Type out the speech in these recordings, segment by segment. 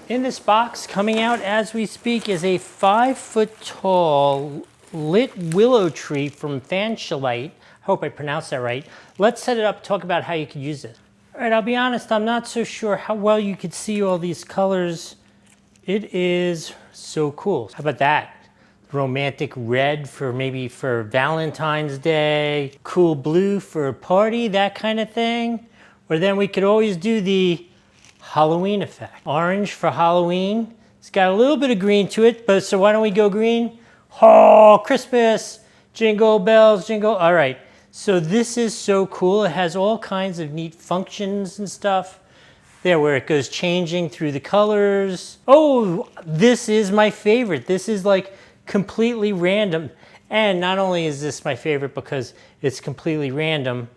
In this box, coming out as we speak, is a 5-foot tall lit willow tree from Fanshunlite. Hope I pronounced that right. Let's set it up, talk about how you could use it. All right, I'll be honest, I'm not so sure how well you could see all these colors. It is so cool. How about that? Romantic red for maybe for Valentine's Day, cool blue for a party, that kind of thing. Or then we could always do the Halloween effect. Orange for Halloween. It's got a little bit of green to it, but so why don't we go green? Oh, Christmas, jingle bells, jingle. All right, so this is so cool. It has all kinds of neat functions and stuff. There, where it goes changing through the colors. Oh, this is my favorite. This is like completely random. And not only is this my favorite because it's completely random,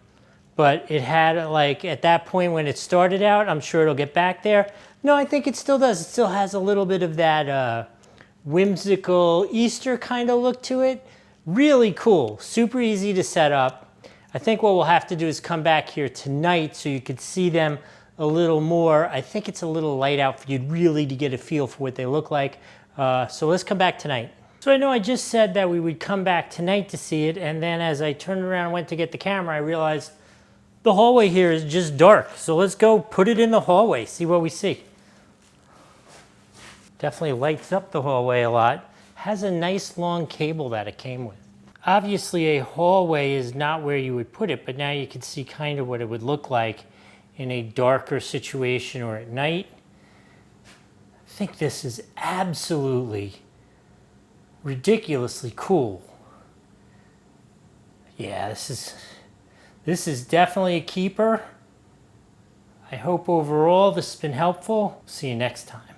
but it had like, at that point when it started out, I'm sure it'll get back there. No, I think it still does. It still has a little bit of that whimsical Easter kind of look to it. Really cool, super easy to set up. I think what we'll have to do is come back here tonight so you could see them a little more. I think it's a little light out for you really to get a feel for what they look like. So let's come back tonight. So I know I just said that we would come back tonight to see it, and then as I turned around and went to get the camera, I realized the hallway here is just dark. So let's go put it in the hallway, see what we see. Definitely lights up the hallway a lot. Has a nice long cable that it came with. Obviously a hallway is not where you would put it, but now you can see kind of what it would look like in a darker situation or at night. I think this is absolutely ridiculously cool. Yeah, this is definitely a keeper. I hope overall this has been helpful. See you next time.